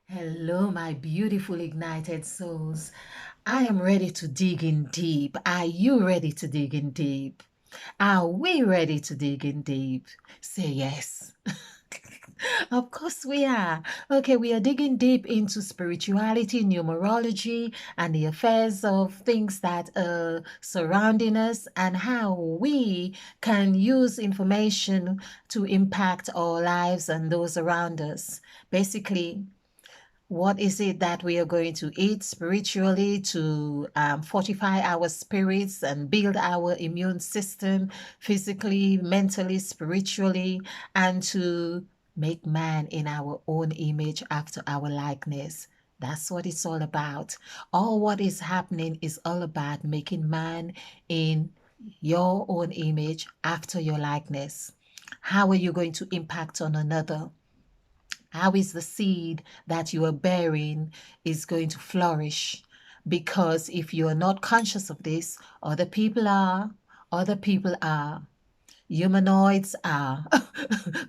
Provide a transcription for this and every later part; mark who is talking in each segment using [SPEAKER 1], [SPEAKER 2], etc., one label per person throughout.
[SPEAKER 1] Hello, my beautiful ignited souls. I am ready to dig in deep. Are you ready to dig in deep? Are we ready to dig in deep? Say yes. Of course we are. Okay, we are digging deep into spirituality, numerology, and the affairs of things that are surrounding us and how we can use information to impact our lives and those around us. Basically, what is it that we are going to eat spiritually to fortify our spirits and build our immune system physically, mentally, spiritually, and to make man in our own image after our likeness? That's what it's all about. All what is happening is all about making man in your own image after your likeness. How are you going to impact on another? How is the seed that you are bearing is going to flourish? Because if you are not conscious of this, other people are, humanoids are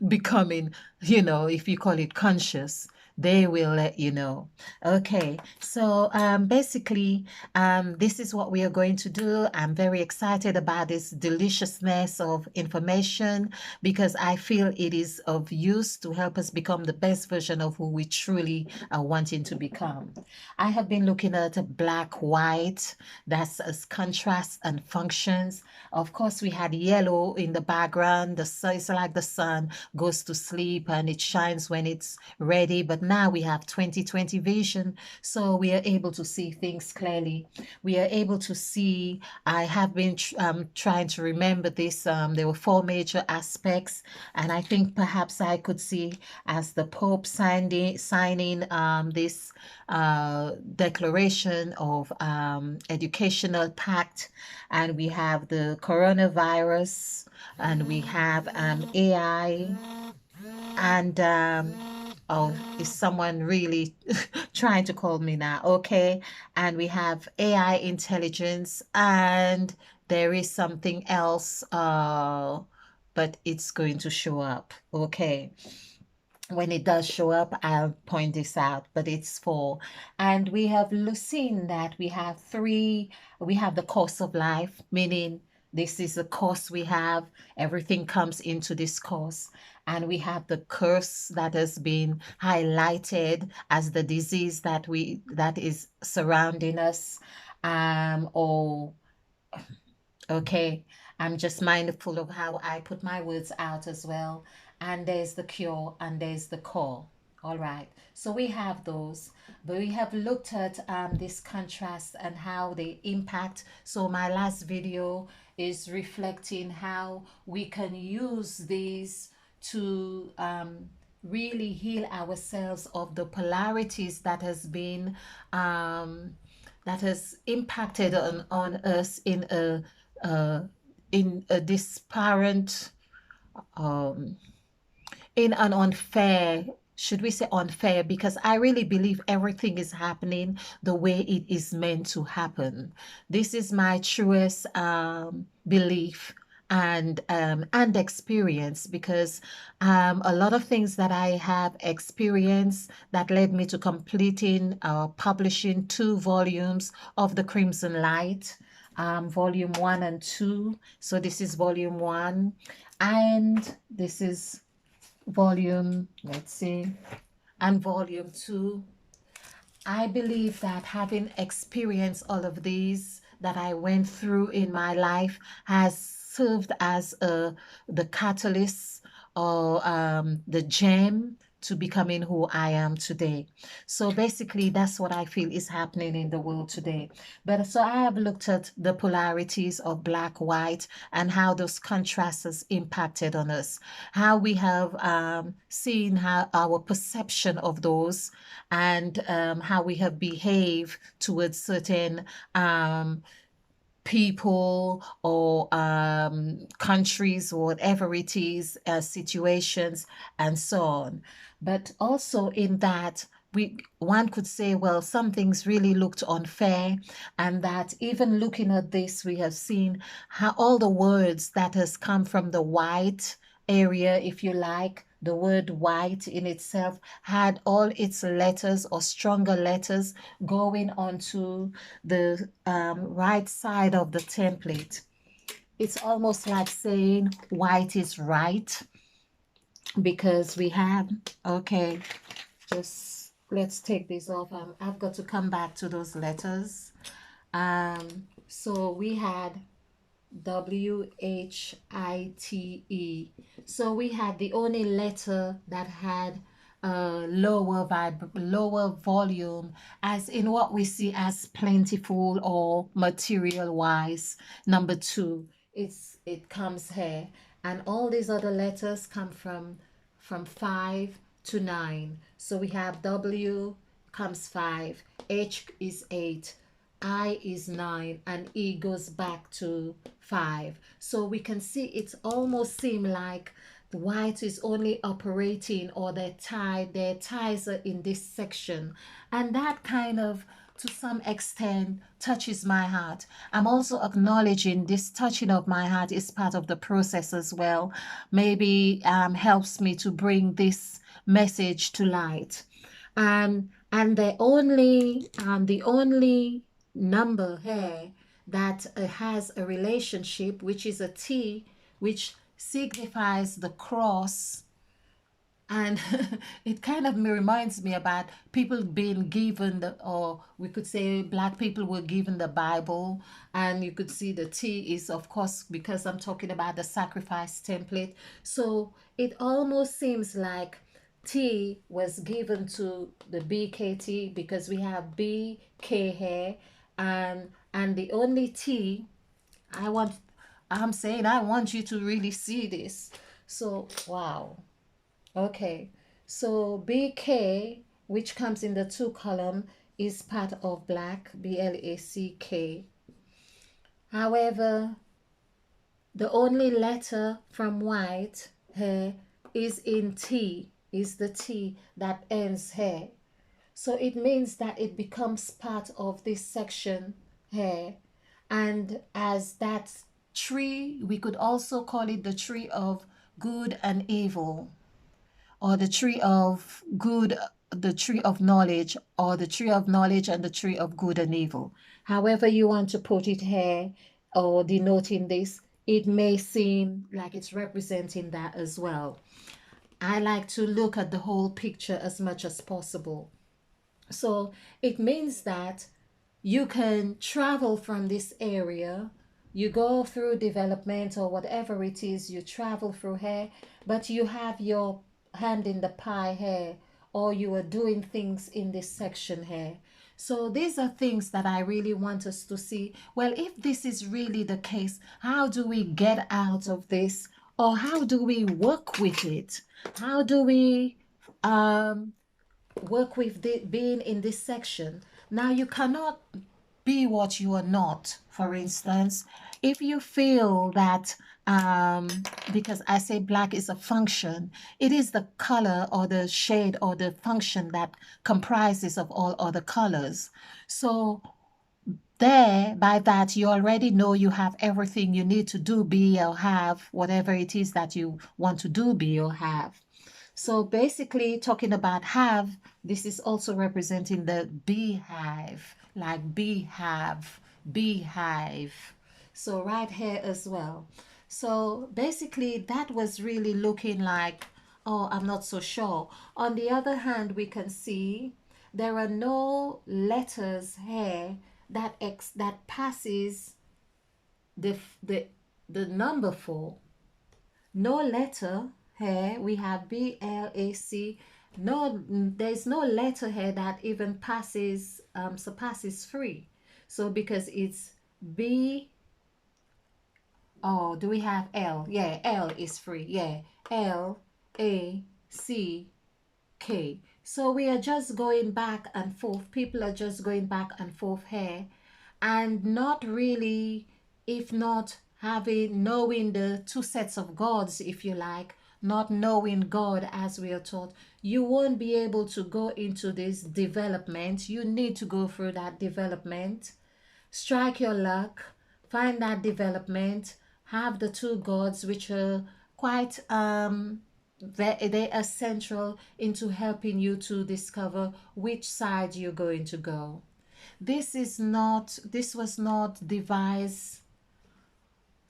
[SPEAKER 1] becoming, if you call it conscious, they will let you know. Okay, so basically, this is what we are going to do. I'm very excited about this deliciousness of information because I feel it is of use to help us become the best version of who we truly are wanting to become. I have been looking at black, white, that's as contrast and functions. Of course, we had yellow in the background. The sun, it's like the sun goes to sleep and it shines when it's ready. But now we have 2020 vision, so we are able to see things clearly. We are able to see. I have been trying to remember this. There were four major aspects, and I think perhaps I could see as the Pope signing this declaration of educational pact, and we have the coronavirus, and we have AI, and oh, is someone really trying to call me now? Okay, and we have AI intelligence, and there is something else, but it's going to show up. Okay, when it does show up, I'll point this out, but it's four. And we have seen that we have three, we have the course of life, meaning this is the course we have, everything comes into this course. And we have the curse that has been highlighted as the disease that is surrounding us. Or Okay, I'm just mindful of how I put my words out as well. And there's the cure and there's the call. All right, so we have those, but we have looked at this contrast and how they impact. So my last video is reflecting how we can use these to really heal ourselves of the polarities that has impacted on us uh, in a disparate, um, in an unfair, should we say unfair? Because I really believe everything is happening the way it is meant to happen. This is my truest belief and experience, because a lot of things that I have experienced that led me to completing publishing two volumes of The Crimson Light, volume one and two. So this is volume one, and this is volume, let's see, and volume two. I believe that having experienced all of these that I went through in my life has served as the catalyst or the gem to becoming who I am today. So basically, that's what I feel is happening in the world today. But so I have looked at the polarities of black, white, and how those contrasts has impacted on us, how we have seen how our perception of those, and how we have behaved towards certain people or countries, or whatever it is, situations, and so on. But also in that, one could say, well, some things really looked unfair, and that even looking at this, we have seen how all the words that has come from the white area, if you like, the word white in itself had all its letters or stronger letters going onto the right side of the template. It's almost like saying white is right because we have, okay, just let's take this off. I've got to come back to those letters. So we had WHITE. So we had the only letter that had lower volume, as in what we see as plentiful or material wise. Number two, it comes here, and all these other letters come from 5 to 9. So we have W comes 5, H is 8, I is 9, and E goes back to 5. So we can see it almost seem like the white is only operating, or their ties are in this section. And that kind of, to some extent, touches my heart. I'm also acknowledging this touching of my heart is part of the process as well. Maybe helps me to bring this message to light. And the only number here that has a relationship, which is a T, which signifies the cross. And it kind of reminds me about people being given or we could say black people were given the Bible, and you could see the T is, of course, because I'm talking about the sacrifice template. So it almost seems like T was given to the BKT because we have BK here, and the only T I want, I'm saying I want you to really see this. So wow. Okay, so BK, which comes in the two column, is part of black, BLACK. However, the only letter from white here is in T, is the T that ends here. So it means that it becomes part of this section here. And as that tree, we could also call it the tree of good and evil, or the tree of good, the tree of knowledge, or the tree of knowledge and the tree of good and evil. However you want to put it here or denoting this, it may seem like it's representing that as well. I like to look at the whole picture as much as possible. So it means that you can travel from this area, you go through development or whatever it is you travel through here, but you have your hand in the pie here, or you are doing things in this section here. So these are things that I really want us to see. Well, if this is really the case, how do we get out of this, or how do we work with it? How do we um work with being in this section? Now, you cannot be what you are not. For instance, if you feel that, because I say black is a function, it is the color or the shade or the function that comprises of all other colors. So there, by that, you already know you have everything you need to do, be, or have whatever it is that you want to do, be, or have. So basically, talking about have, this is also representing the beehive, like beehive, beehive. So right here as well. So basically, that was really looking like, oh, I'm not so sure. On the other hand, we can see there are no letters here that passes the the the number 4. No letter here. We have BLAC. No, there's no letter here that even passes surpasses 3. So because it's B, oh, do we have L? Yeah, L is 3. Yeah, LACK. So we are just going back and forth. People are just going back and forth here, and not really, if not having, knowing the two sets of gods, if you like, not knowing God as we are taught, you won't be able to go into this development. You need to go through that development, strike your luck, find that development, have the two gods, which are quite They are central into helping you to discover which side you're going to go. This was not devised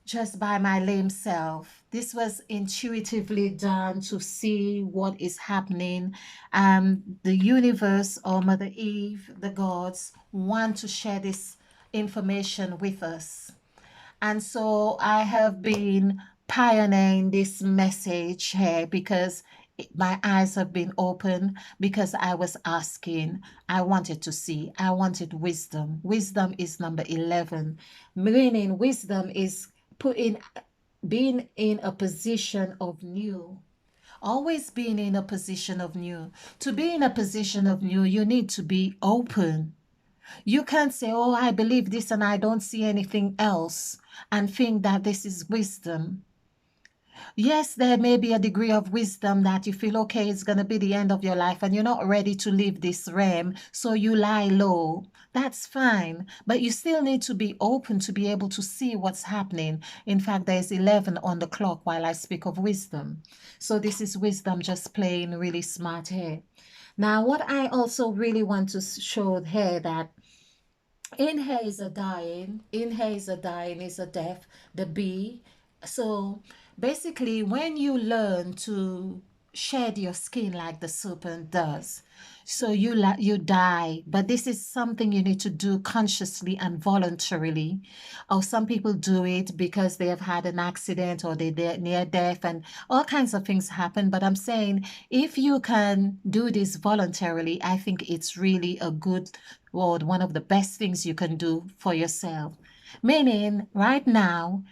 [SPEAKER 1] just by my lame self. This was intuitively done to see what is happening. The universe or Mother Eve, the gods, want to share this information with us. And so I have been pioneering this message here because my eyes have been open because I was asking. I wanted to see. I wanted wisdom. Wisdom is number 11. Meaning wisdom is putting being in a position of new. Always being in a position of new. To be in a position of new, you need to be open. You can't say, oh, I believe this and I don't see anything else and think that this is wisdom. Yes, there may be a degree of wisdom that you feel, okay, it's going to be the end of your life and you're not ready to leave this realm, so you lie low. That's fine, but you still need to be open to be able to see what's happening. In fact, there's 11 on the clock while I speak of wisdom. So this is wisdom just playing really smart here. Now, what I also really want to show here that in her is a dying, in her is a dying, is a death, the B. So basically, when you learn to shed your skin like the serpent does, so you die, but this is something you need to do consciously and voluntarily. Or some people do it because they have had an accident or they're near death and all kinds of things happen. But I'm saying if you can do this voluntarily, I think it's really a good or one of the best things you can do for yourself. Meaning, right now,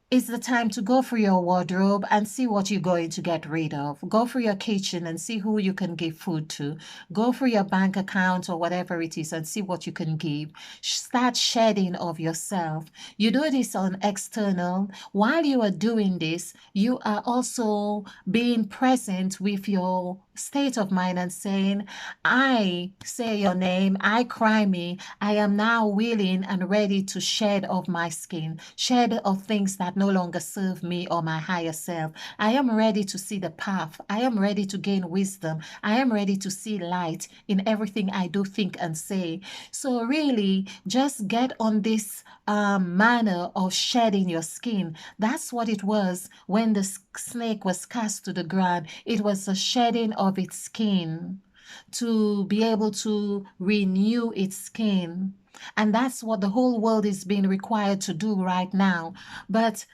[SPEAKER 1] it's the time to go through your wardrobe and see what you're going to get rid of. Go through your kitchen and see who you can give food to. Go through your bank account or whatever it is and see what you can give. Start shedding of yourself. You do this on external. While you are doing this, you are also being present with your state of mind and saying, I say your name, I cry me, I am now willing and ready to shed of my skin, shed of things that no longer serve me or my higher self. I am ready to see the path. I am ready to gain wisdom. I am ready to see light in everything I do, think, and say. So really, just get on this manner of shedding your skin. That's what it was when the snake was cast to the ground. It was a shedding of its skin to be able to renew its skin. And that's what the whole world is being required to do right now. But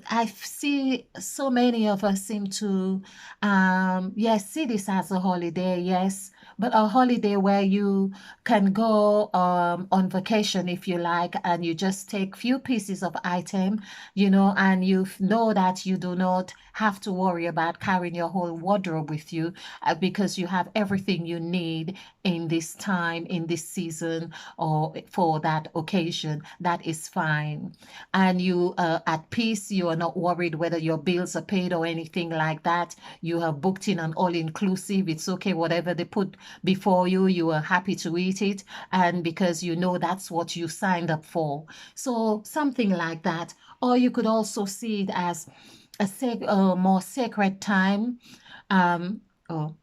[SPEAKER 1] I see so many of us seem to, yes, see this as a holiday, yes, but a holiday where you can go on vacation if you like, and you just take few pieces of item, and you know that you do not have to worry about carrying your whole wardrobe with you because you have everything you need in this time, in this season, or for that occasion. That is fine. And you are at peace. You are not worried whether your bills are paid or anything like that. You have booked in an all-inclusive. It's okay, whatever they put before you, you are happy to eat it. And because you know that's what you signed up for. So something like that. Or you could also see it as a more sacred time. Um, oh,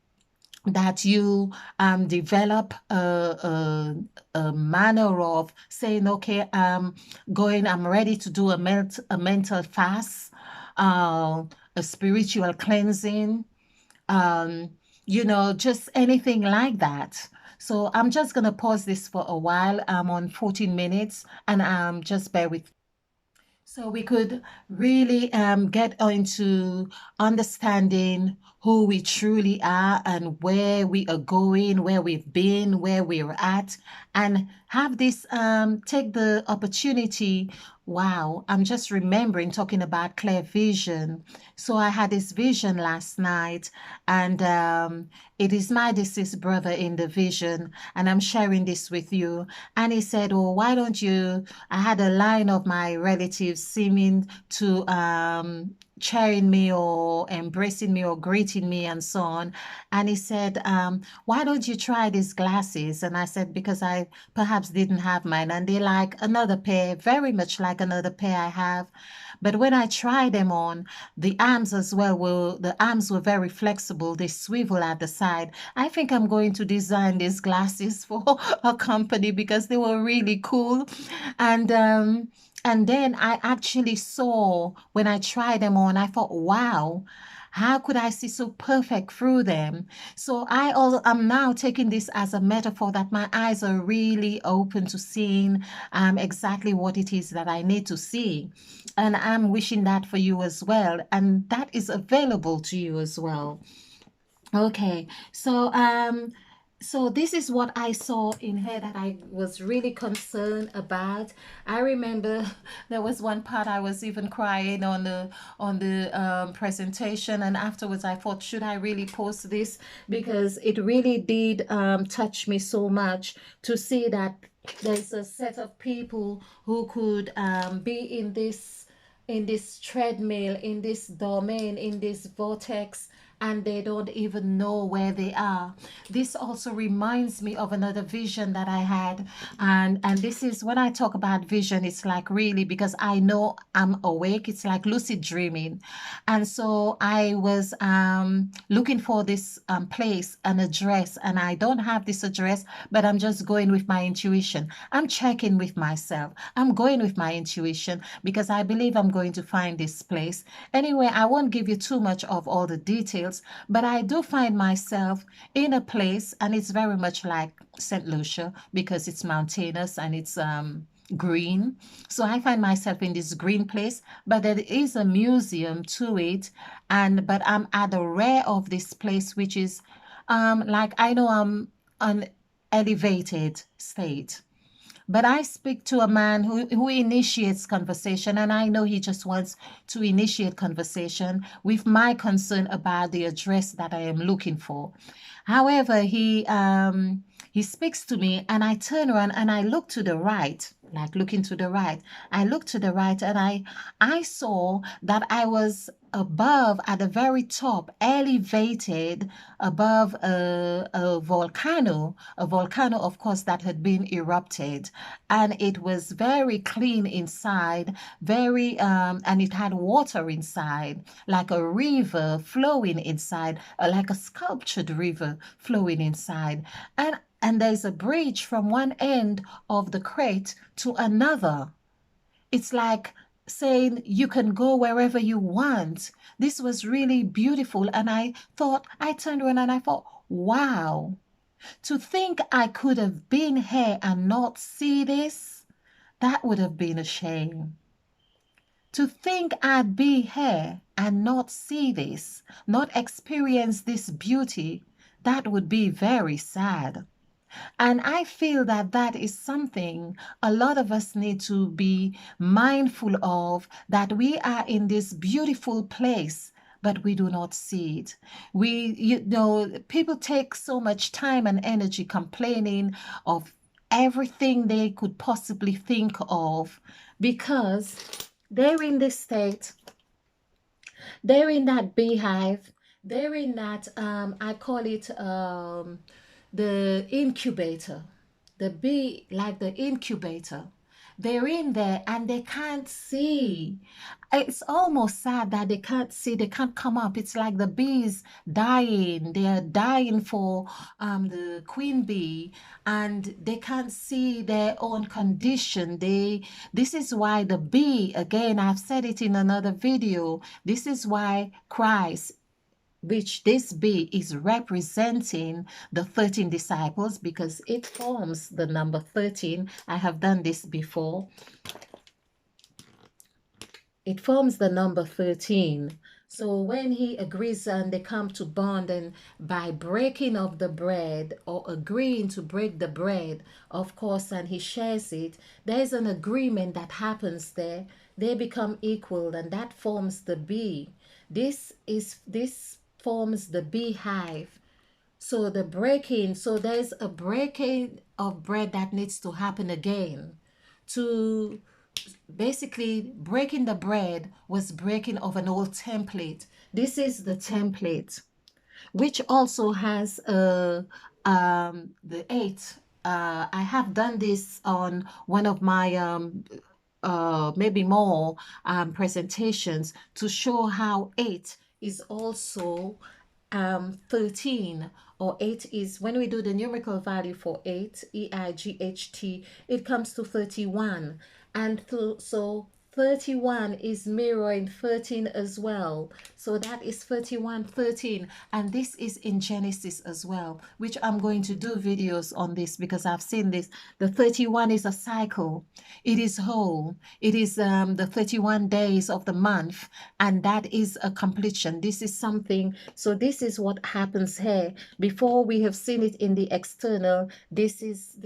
[SPEAKER 1] that you develop a manner of saying, okay, I'm ready to do a mental fast, a spiritual cleansing, um, just anything like that. So I'm just going to pause this for a while. I'm on 14 minutes and just bear with. So we could really get into understanding who we truly are and where we are going, where we've been, where we're at, and have this take the opportunity. Wow, I'm just remembering talking about clear vision. So I had this vision last night, and it is my deceased brother in the vision, and I'm sharing this with you. And he said, oh, why don't you? I had a line of my relatives seeming to cheering me or embracing me or greeting me and so on. And he said, why don't you try these glasses? And I said, because I perhaps didn't have mine. And they like another pair, very much like another pair I have. But when I tried them on, the arms were very flexible. They swivel at the side. I think I'm going to design these glasses for a company because they were really cool. And and then I actually saw when I tried them on, I thought, wow, how could I see so perfect through them? So I'm now taking this as a metaphor that my eyes are really open to seeing exactly what it is that I need to see. And I'm wishing that for you as well. And that is available to you as well. Okay, so this is what I saw in her that I was really concerned about. I remember there was one part I was even crying on the presentation, and afterwards I thought, should I really post this? Because it really did touch me so much to see that there's a set of people who could be in this treadmill, in this domain, in this vortex, and they don't even know where they are. This also reminds me of another vision that I had. And this is when I talk about vision, it's like really because I know I'm awake. It's like lucid dreaming. And so I was looking for this place, an address, and I don't have this address, but I'm just going with my intuition. I'm checking with myself. I'm going with my intuition because I believe I'm going to find this place. Anyway, I won't give you too much of all the details, but I do find myself in a place, and it's very much like St. Lucia because it's mountainous and it's green. So I find myself in this green place, but there is a museum to it, and but I'm at the rear of this place, which is like I know I'm an elevated state. But I speak to a man who initiates conversation, and I know he just wants to initiate conversation with my concern about the address that I am looking for. However, he speaks to me, and I turn around and I look to the right, like looking to the right. I look to the right, and I saw that I was above at the very top, elevated above a volcano, of course, that had been erupted. And it was very clean inside, and it had water inside, like a river flowing inside, like a sculptured river flowing inside. And there's a bridge from one end of the crate to another. It's like saying you can go wherever you want. This was really beautiful. And I turned around and I thought, wow, to think I could have been here and not see this, that would have been a shame. To think I'd be here and not see this, not experience this beauty, that would be very sad. And I feel that that is something a lot of us need to be mindful of, that we are in this beautiful place, but we do not see it. People take so much time and energy complaining of everything they could possibly think of because they're in this state, they're in that beehive, they're in that, I call it the incubator, the bee, like the incubator. They're in there and they can't see. It's almost sad that they can't see, they can't come up. It's like the bees dying. They are dying for the queen bee, and they can't see their own condition. This is why the bee, again, I've said it in another video, this is why Christ, which this bee is representing the 13 disciples, because it forms the number 13. I have done this before. It forms the number 13. So when he agrees and they come to bond, and by breaking of the bread or agreeing to break the bread, of course, and he shares it, there's an agreement that happens there. They become equal, and that forms the bee. This forms the beehive. So there's a breaking of bread that needs to happen again to basically breaking the bread was breaking of an old template. This is the template, which also has the eight. I have done this on one of my maybe more presentations to show how eight is also 13, or 8 is when we do the numerical value for 8, EIGHT, it comes to 31. And so 31 is mirroring 13 as well. So that is 31, 13. And this is in Genesis as well, which I'm going to do videos on this because I've seen this. The 31 is a cycle. It is whole. It is the 31 days of the month, and that is a completion. This is something. So this is what happens here. Before we have seen it in the external, this is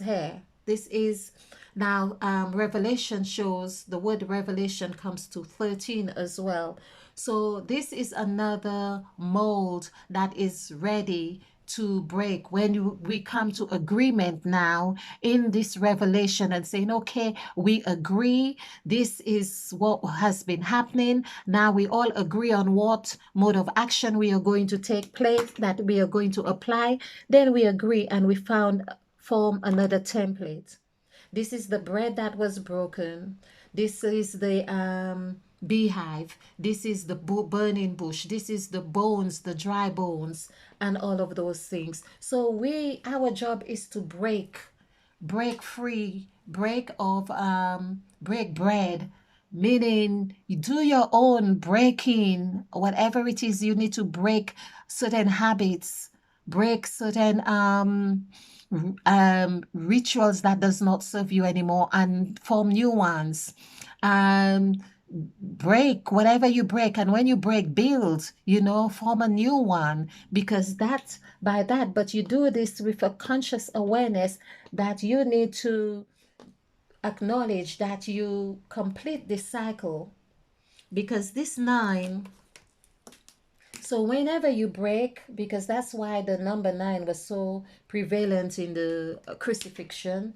[SPEAKER 1] here. This is now Revelation shows, the word revelation comes to 13 as well. So this is another mold that is ready to break when we come to agreement now in this revelation and saying, okay, we agree, this is what has been happening. Now we all agree on what mode of action we are going to take place, that we are going to apply. Then we agree and we form another template. This is the bread that was broken. This is the beehive. This is the burning bush. This is the bones, the dry bones, and all of those things. So our job is to break free, break bread, meaning you do your own breaking, whatever it is you need to break certain habits, break certain rituals that does not serve you anymore and form new ones. um Break whatever you break, and when you break, build, form a new one, because that's by that. But you do this with a conscious awareness that you need to acknowledge that you complete this cycle, because this nine. So whenever you break, because that's why the number 9 was so prevalent in the crucifixion.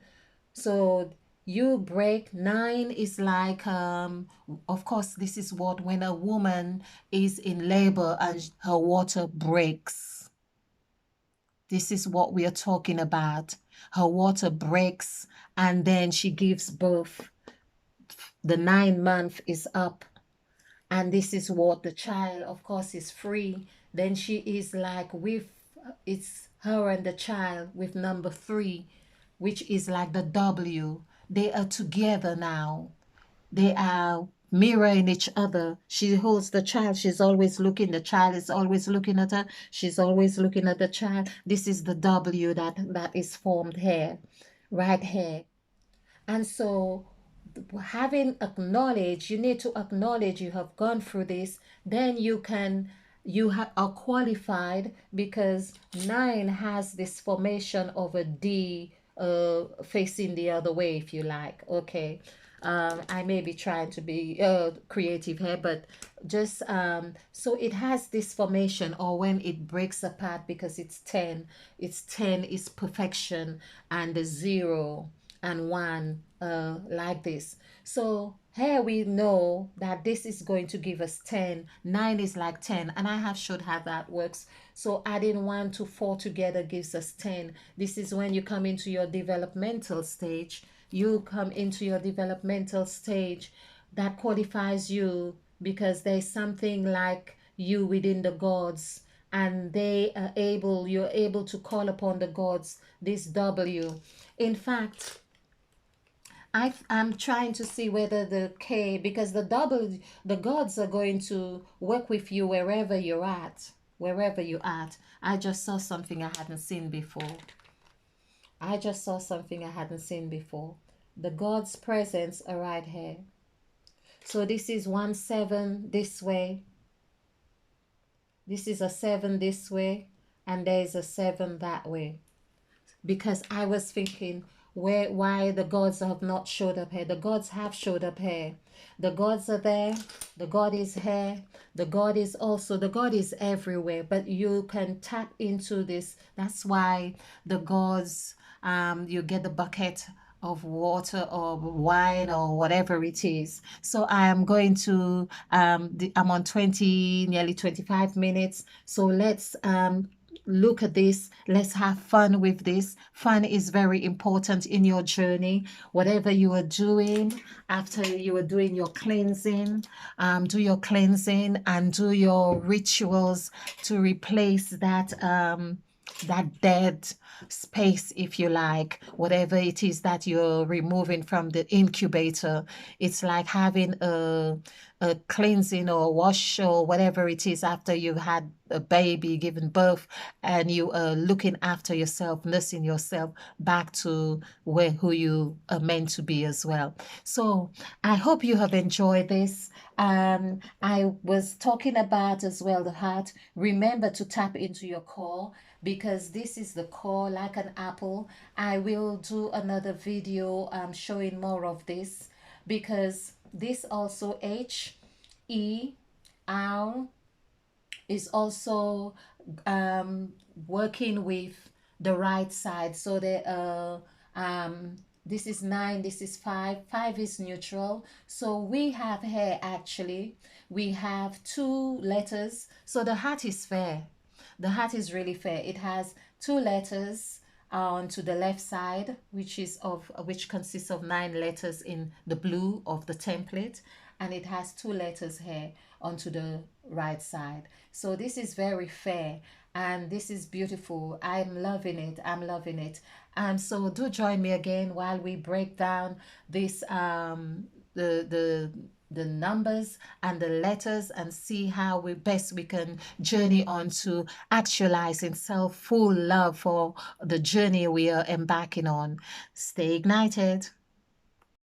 [SPEAKER 1] So you break, 9 is like, of course, this is what when a woman is in labor and her water breaks. This is what we are talking about. Her water breaks and then she gives birth. The 9 month is up. And this is what the child, of course, is free. Then she is like it's her and the child with number 3, which is like the W. They are together now. They are mirroring each other. She holds the child. She's always looking. The child is always looking at her. She's always looking at the child. This is the W that is formed here, right here. And so having acknowledged, you need to acknowledge you have gone through this, then are qualified, because 9 has this formation of a D facing the other way, if you like. Okay. I may be trying to be creative here, but just so it has this formation, or when it breaks apart, because it's 10 is perfection, and the 0 and 1 like this. So here we know that this is going to give us 10. 9 is like 10, and I have showed how that works. So adding 1 to 4 together gives us 10. This is when you come into your developmental stage. That qualifies you, because there's something like you within the gods, and you're able to call upon the gods, this W. In fact, I'm trying to see whether the K, because the gods are going to work with you wherever you're at. Wherever you're at. I just saw something I hadn't seen before. The God's presence are right here. So this is 1 7 this way. This is a 7 this way. And there's a 7 that way. Because I was thinking, why the gods have not showed up here. The gods have showed up here. The gods are there. The God is here. The God is everywhere. But you can tap into this. That's why the gods, you get the bucket of water or wine or whatever it is. So I am going to I'm on 20, nearly 25 minutes. So let's look at this. Let's have fun with this. Fun is very important in your journey. Whatever you are doing, after you are doing your cleansing, do your cleansing and do your rituals to replace that dead space, if you like, whatever it is that you're removing from the incubator. It's like having a cleansing or wash or whatever it is after you've had a baby, given birth, and you are looking after yourself, nursing yourself back to where who you are meant to be as well. So I hope you have enjoyed this. I was talking about as well the heart. Remember to tap into your core, because this is the core, like an apple. I will do another video showing more of this, because this also H-E-R is also um, working with the right side. So this is 9, this is 5. 5 is neutral. So we have here actually, we have 2 letters. So the heart is fair. The heart is really fair. It has 2 letters on to the left side, which consists of 9 letters in the blue of the template, and it has 2 letters here onto the right side. So this is very fair and this is beautiful. I'm loving it. I'm loving it. And so do join me again while we break down this the numbers and the letters, and see how we can journey on to actualizing self full love for the journey we are embarking on. Stay ignited.